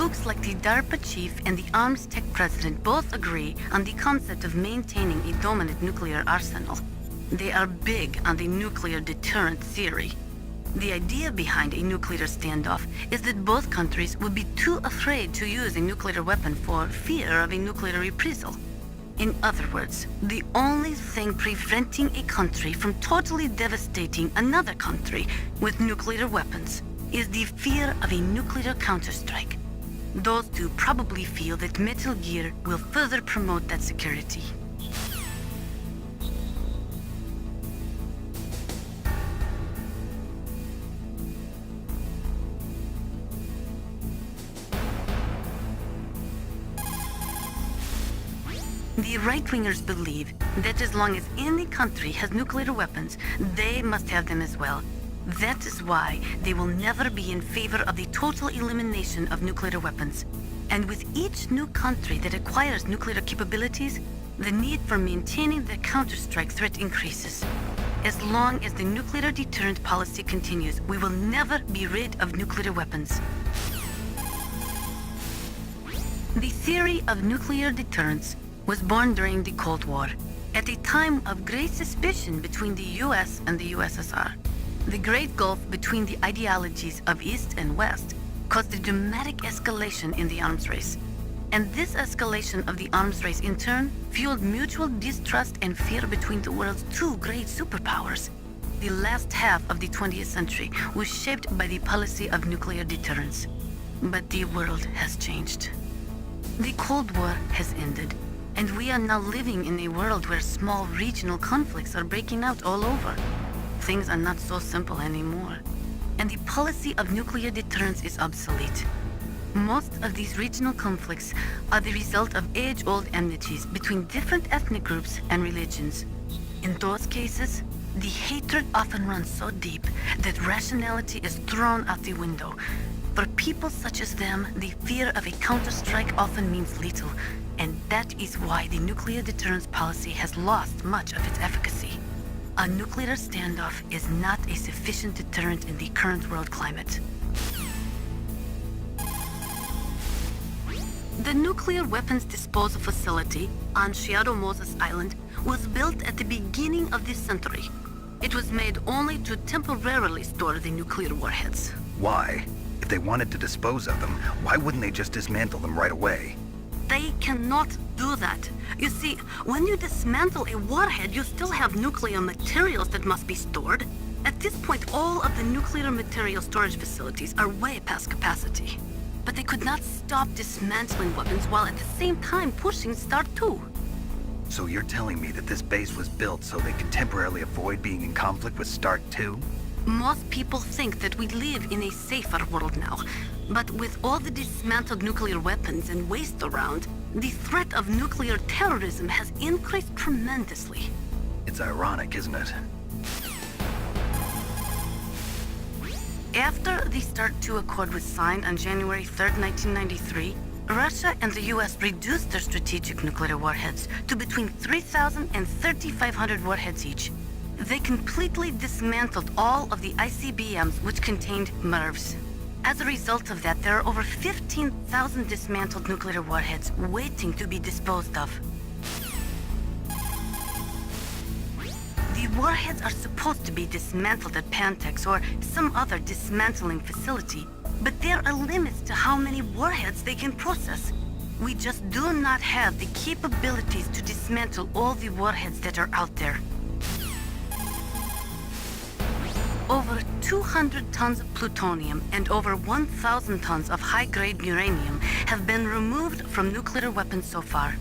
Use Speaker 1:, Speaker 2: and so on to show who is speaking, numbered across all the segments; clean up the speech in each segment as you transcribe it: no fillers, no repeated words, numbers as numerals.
Speaker 1: Looks like the DARPA chief and the arms tech president both agree on the concept of maintaining a dominant nuclear arsenal. They are big on the nuclear deterrent theory. The idea behind a nuclear standoff is that both countries would be too afraid to use a nuclear weapon for fear of a nuclear reprisal. In other words, the only thing preventing a country from totally devastating another country with nuclear weapons is the fear of a nuclear counterstrike. Those two probably feel that Metal Gear will further promote that security. The right-wingers believe that as long as any country has nuclear weapons, they must have them as well. That is why they will never be in favor of the total elimination of nuclear weapons. And with each new country that acquires nuclear capabilities, the need for maintaining the counterstrike threat increases. As long as the nuclear deterrent policy continues, we will never be rid of nuclear weapons. The theory of nuclear deterrence was born during the Cold War, at a time of great suspicion between the US and the USSR. The great gulf between the ideologies of East and West caused a dramatic escalation in the arms race. And this escalation of the arms race in turn fueled mutual distrust and fear between the world's two great superpowers. The last half of the 20th century was shaped by the policy of nuclear deterrence. But the world has changed. The Cold War has ended, and we are now living in a world where small regional conflicts are breaking out all over. Things are not so simple anymore, and the policy of nuclear deterrence is obsolete. Most of these regional conflicts are the result of age-old enmities between different ethnic groups and religions. In those cases, the hatred often runs so deep that rationality is thrown out the window. For people such as them, the fear of a counterstrike often means lethal, and that is why the nuclear deterrence policy has lost much of its efficacy. A nuclear standoff is not a sufficient deterrent in the current world climate. The nuclear weapons disposal facility on Shadow Moses Island was built at the beginning of this century. It was made only to temporarily store the nuclear warheads.
Speaker 2: Why? If they wanted to dispose of them, why wouldn't they just dismantle them right away?
Speaker 1: They cannot do that. You see, when you dismantle a warhead, you still have nuclear materials that must be stored. At this point, all of the nuclear material storage facilities are way past capacity. But they could not stop dismantling weapons while at the same time pushing Start 2.
Speaker 2: So you're telling me that this base was built so they could temporarily avoid being in conflict with Start 2?
Speaker 1: Most people think that we live in a safer world now. But with all the dismantled nuclear weapons and waste around, the threat of nuclear terrorism has increased tremendously.
Speaker 2: It's ironic, isn't it?
Speaker 1: After the START II Accord was signed on January 3, 1993, Russia and the US reduced their strategic nuclear warheads to between 3,000 and 3,500 warheads each. They completely dismantled all of the ICBMs which contained MIRVs. As a result of that, there are over 15,000 dismantled nuclear warheads waiting to be disposed of. The warheads are supposed to be dismantled at Pantex or some other dismantling facility, but there are limits to how many warheads they can process. We just do not have the capabilities to dismantle all the warheads that are out there. Over 200 tons of plutonium and over 1,000 tons of high-grade uranium have been removed from nuclear weapons so far.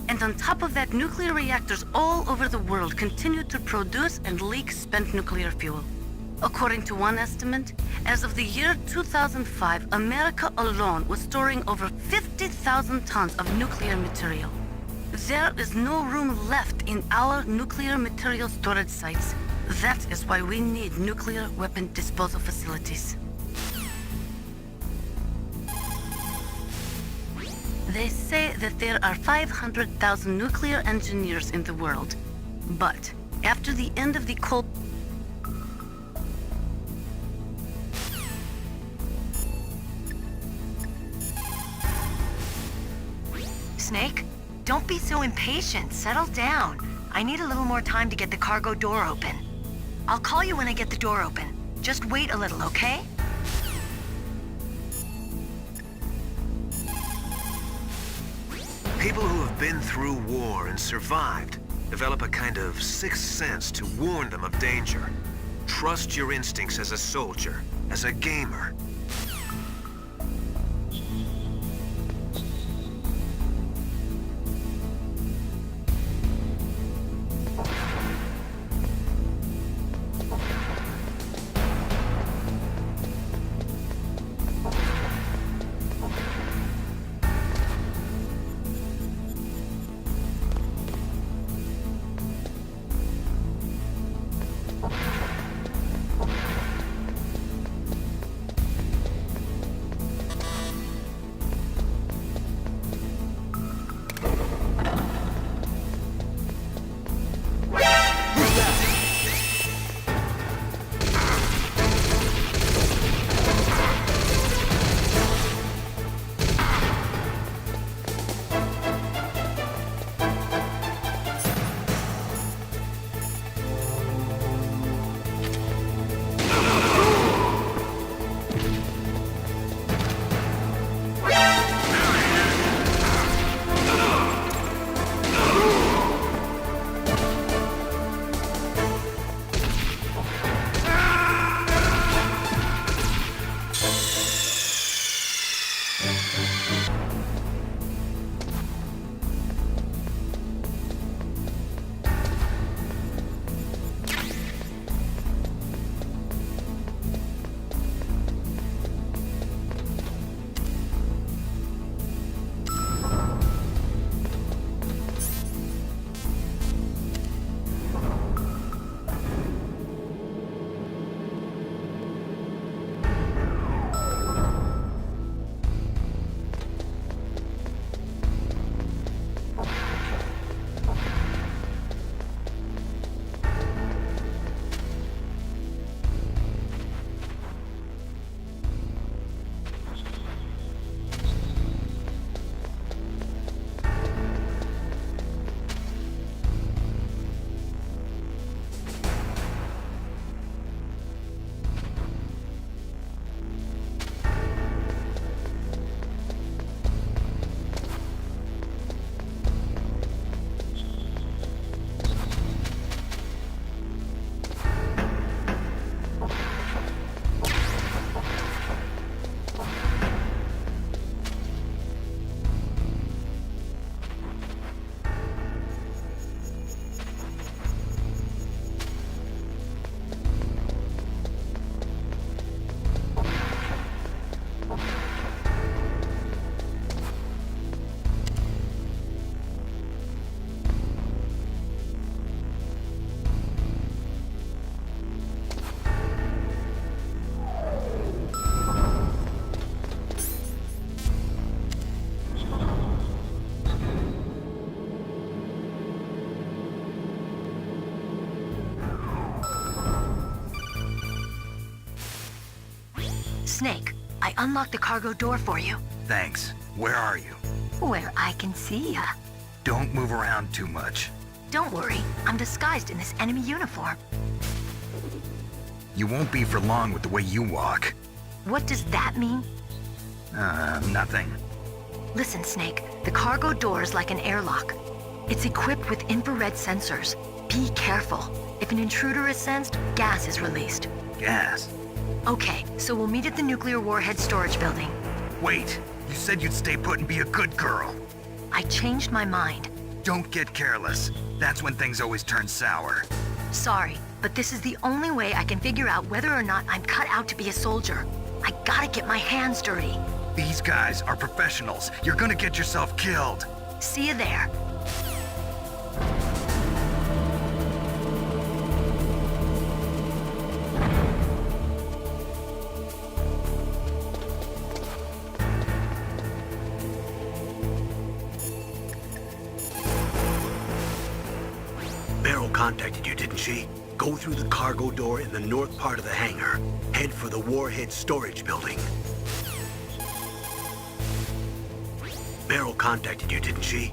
Speaker 1: And on top of that, nuclear reactors all over the world continue to produce and leak spent nuclear fuel. According to one estimate, as of the year 2005, America alone was storing over 50,000 tons of nuclear material. There is no room left in our nuclear material storage sites. That is why we need nuclear weapon disposal facilities. They say that there are 500,000 nuclear engineers in the world. But after the end of the Cold
Speaker 3: Snake. Don't be so impatient. Settle down. I need a little more time to get the cargo door open. I'll call you when I get the door open. Just wait a little, okay?
Speaker 4: People who have been through war and survived develop a kind of sixth sense to warn them of danger. Trust your instincts as a soldier, as a gamer.
Speaker 3: Snake, I unlocked the cargo door for you.
Speaker 2: Thanks. Where are you?
Speaker 3: Where I can see ya.
Speaker 2: Don't move around too much.
Speaker 3: Don't worry, I'm disguised in this enemy uniform.
Speaker 2: You won't be for long with the way you walk.
Speaker 3: What does that mean?
Speaker 2: Nothing.
Speaker 3: Listen, Snake, the cargo door is like an airlock. It's equipped with infrared sensors. Be careful. If an intruder is sensed, gas is released.
Speaker 2: Gas?
Speaker 3: Okay, so we'll meet at the nuclear warhead storage building.
Speaker 2: Wait, you said you'd stay put and be a good girl.
Speaker 3: I changed my mind.
Speaker 2: Don't get careless. That's when things always turn sour.
Speaker 3: Sorry, but this is the only way I can figure out whether or not I'm cut out to be a soldier. I gotta get my hands dirty.
Speaker 2: These guys are professionals. You're gonna get yourself killed.
Speaker 3: See you there.
Speaker 5: Meryl contacted you, didn't she? Go through the cargo door in the north part of the hangar. Head for the warhead storage building. Meryl contacted you, didn't she?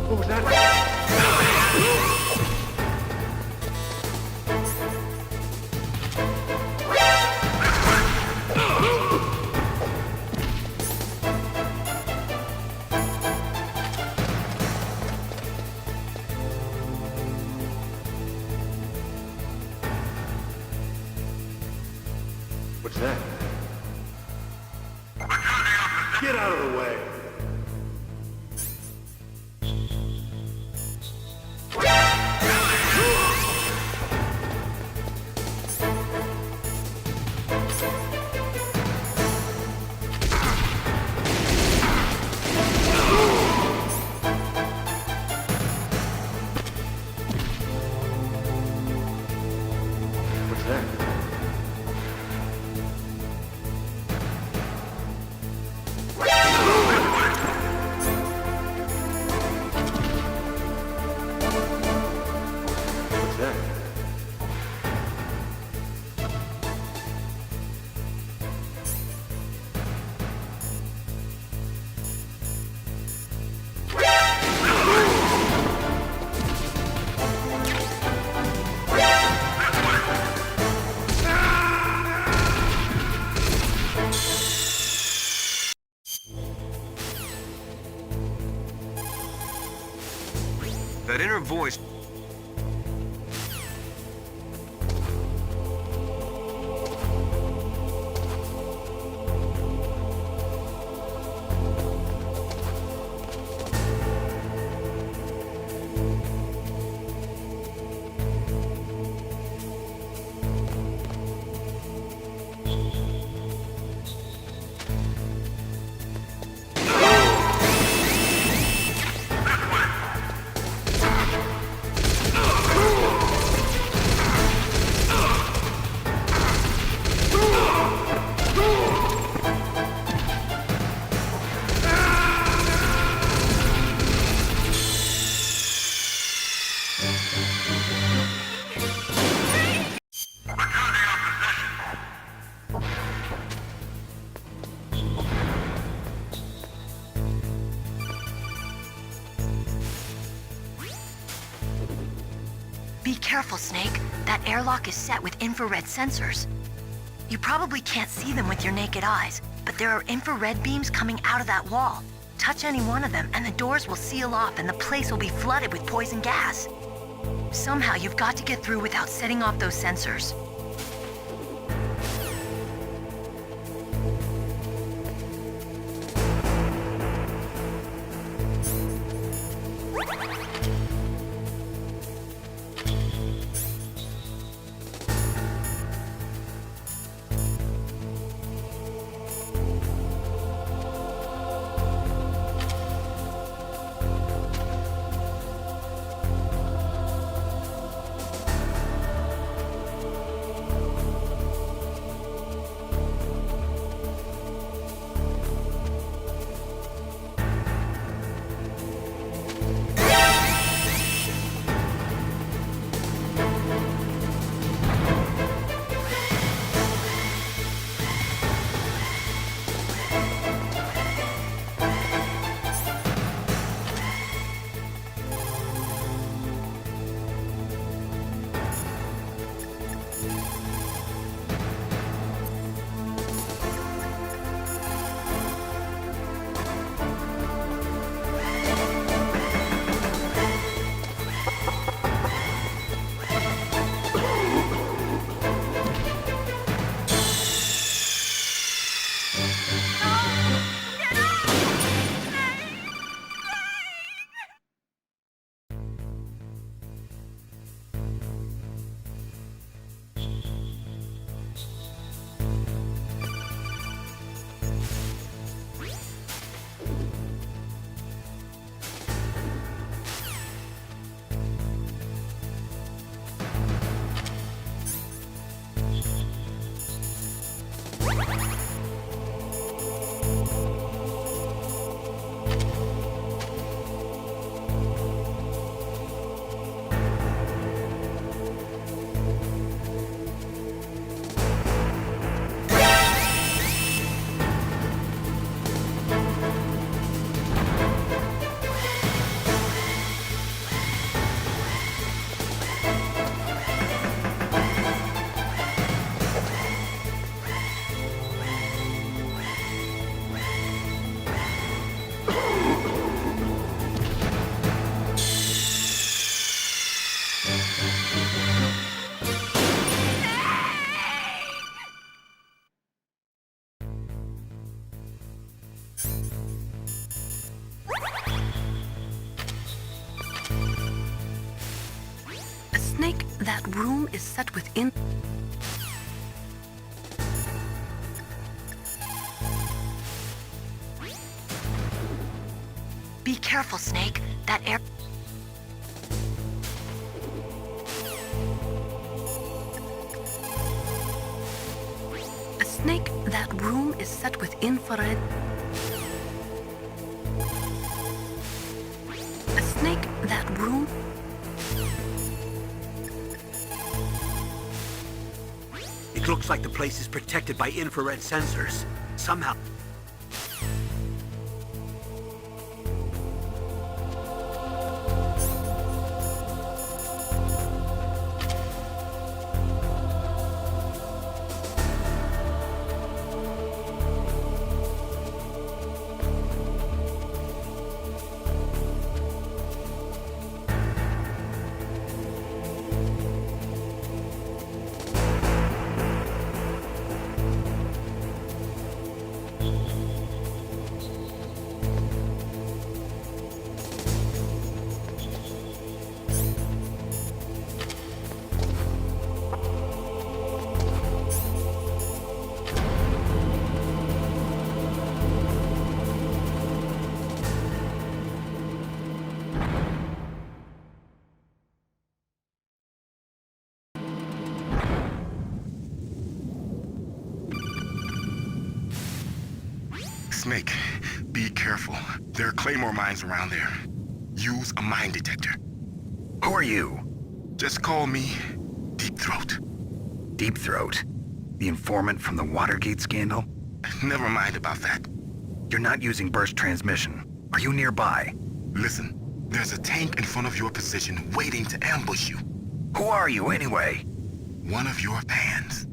Speaker 6: What was that? What's that? Get out of the way! What's that? What's that?
Speaker 4: That inner voice...
Speaker 3: Be careful, Snake. That airlock is set with infrared sensors. You probably can't see them with your naked eyes, but there are infrared beams coming out of that wall. Touch any one of them, and the doors will seal off and the place will be flooded with poison gas. Somehow, you've got to get through without setting off those sensors.
Speaker 1: Snake, that room is set with
Speaker 3: Be careful, Snake. That air...
Speaker 1: A snake, that room is set with infrared. A snake, that room.
Speaker 5: It looks like the place is protected by infrared sensors. Somehow...
Speaker 7: Snake, be careful. There are claymore mines around there. Use a mine detector.
Speaker 2: Who are you?
Speaker 7: Just call me Deepthroat.
Speaker 2: Deepthroat? The informant from the Watergate scandal?
Speaker 7: Never mind about that.
Speaker 2: You're not using burst transmission. Are you nearby?
Speaker 7: Listen, there's a tank in front of your position waiting to ambush you.
Speaker 2: Who are you anyway?
Speaker 7: One of your fans.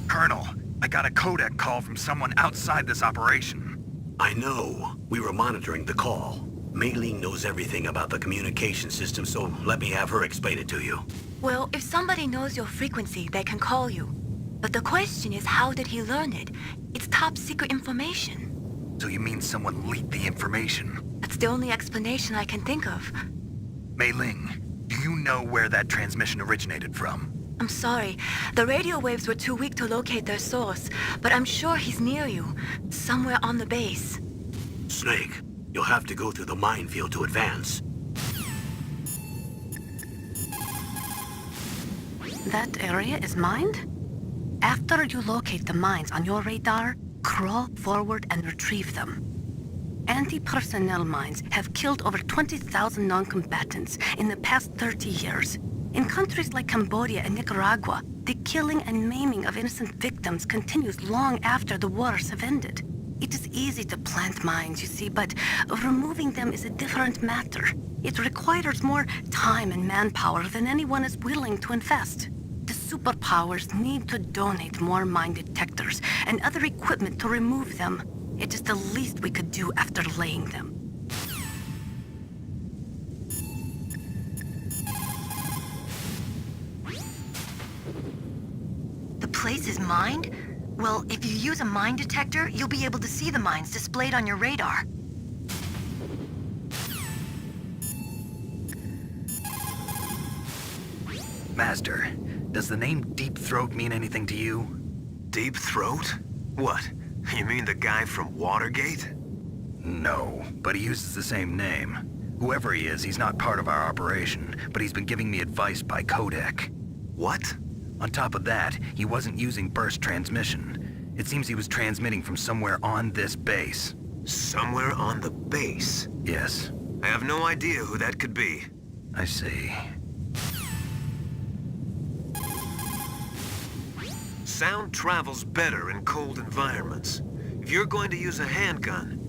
Speaker 2: Colonel, I got a Codec call from someone outside this operation.
Speaker 5: I know. We were monitoring the call. Mei Ling knows everything about the communication system, so let me have her explain it to you.
Speaker 3: Well, if somebody knows your frequency, they can call you. But the question is, how did he learn it? It's top secret information.
Speaker 2: So you mean someone leaked the information?
Speaker 3: That's the only explanation I can think of.
Speaker 2: Mei Ling, do you know where that transmission originated from?
Speaker 3: I'm sorry. The radio waves were too weak to locate their source, but I'm sure he's near you, somewhere on the base.
Speaker 5: Snake, you'll have to go through the minefield to advance.
Speaker 1: That area is mined? After you locate the mines on your radar, crawl forward and retrieve them. Anti-personnel mines have killed over 20,000 non-combatants in the past 30 years. In countries like Cambodia and Nicaragua, the killing and maiming of innocent victims continues long after the wars have ended. It is easy to plant mines, you see, but removing them is a different matter. It requires more time and manpower than anyone is willing to invest. The superpowers need to donate more mine detectors and other equipment to remove them. It is the least we could do after laying them.
Speaker 3: The place is mined? Well, if you use a mine detector, you'll be able to see the mines displayed on your radar.
Speaker 2: Master, does the name Deepthroat mean anything to you?
Speaker 4: Deepthroat? What? You mean the guy from Watergate?
Speaker 2: No, but he uses the same name. Whoever he is, he's not part of our operation, but he's been giving me advice by Codec.
Speaker 4: What?
Speaker 2: On top of that, he wasn't using burst transmission. It seems he was transmitting from somewhere on this base.
Speaker 4: Somewhere on the base?
Speaker 2: Yes.
Speaker 4: I have no idea who that could be.
Speaker 2: I see.
Speaker 4: Sound travels better in cold environments. If you're going to use a handgun,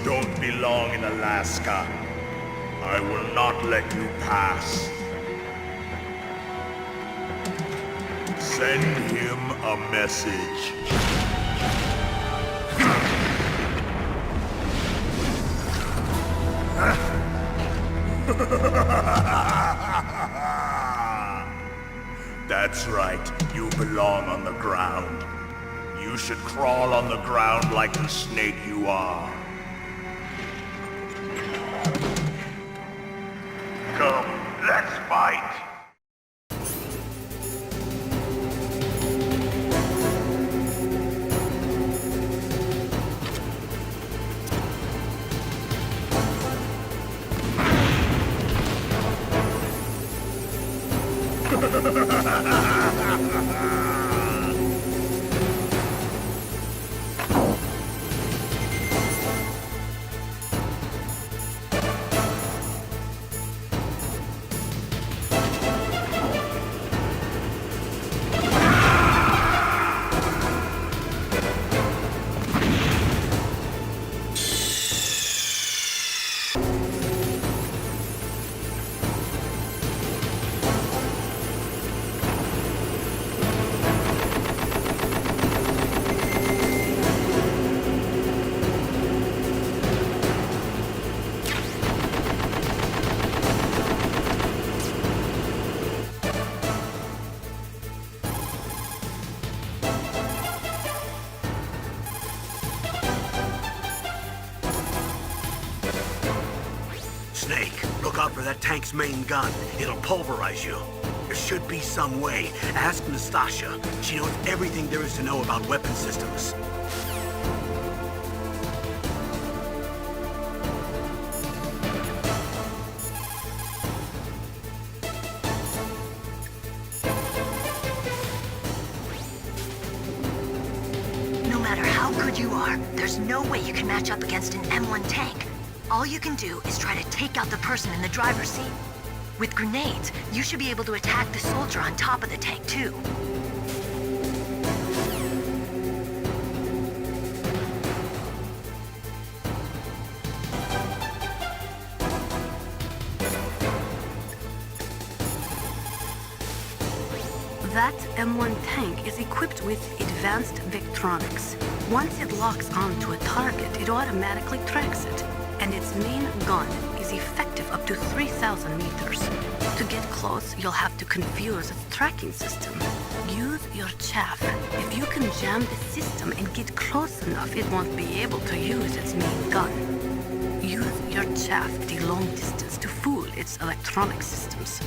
Speaker 8: don't belong in Alaska. I will not let you pass. Send him a message. That's right, you belong on the ground. You should crawl on the ground like the snake you are. Come, let's fight!
Speaker 5: Snake, look out for that tank's main gun. It'll pulverize you. There should be some way. Ask Nastasha. She knows everything there is to know about weapon systems.
Speaker 3: No matter how good you are, there's no way you can match up against an M1 tank. All you can do is try to take out the person in the driver's seat. With grenades, you should be able to attack the soldier on top of the tank, too.
Speaker 1: That M1 tank is equipped with advanced Vectronics. Once it locks onto a target, it automatically tracks it, and its main gun is effective up to 3,000 meters. To get close, you'll have to confuse its tracking system. Use your chaff. If you can jam the system and get close enough, it won't be able to use its main gun. Use your chaff at a long distance to fool its electronic systems.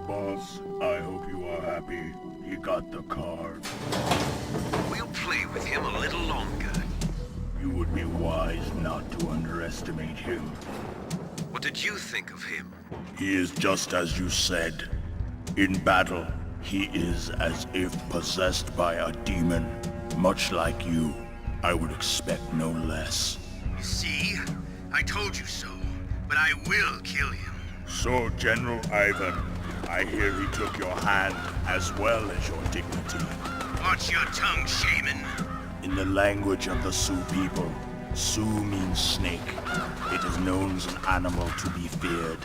Speaker 8: boss. I hope you are happy. He got the card.
Speaker 4: We'll play with him a little longer.
Speaker 8: You would be wise not to underestimate him.
Speaker 4: What did you think of him?
Speaker 8: He is just as you said. In battle, he is as if possessed by a demon. Much like you, I would expect no less.
Speaker 4: See? I told you so. But I will kill him.
Speaker 8: So, General Ivan, I hear he took your hand as well as your dignity.
Speaker 4: Watch your tongue, shaman.
Speaker 8: In the language of the Sioux people, Sioux means snake. It is known as an animal to be feared.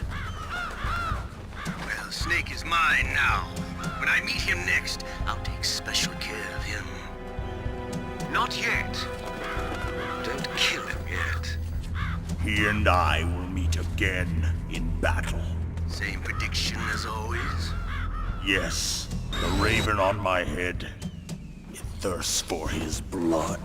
Speaker 4: Well, Snake is mine now. When I meet him next, I'll take special care of him. Not yet. Don't kill him yet.
Speaker 8: He and I will meet again in battle.
Speaker 4: Same prediction as always?
Speaker 8: Yes, the raven on my head. It thirsts for his blood.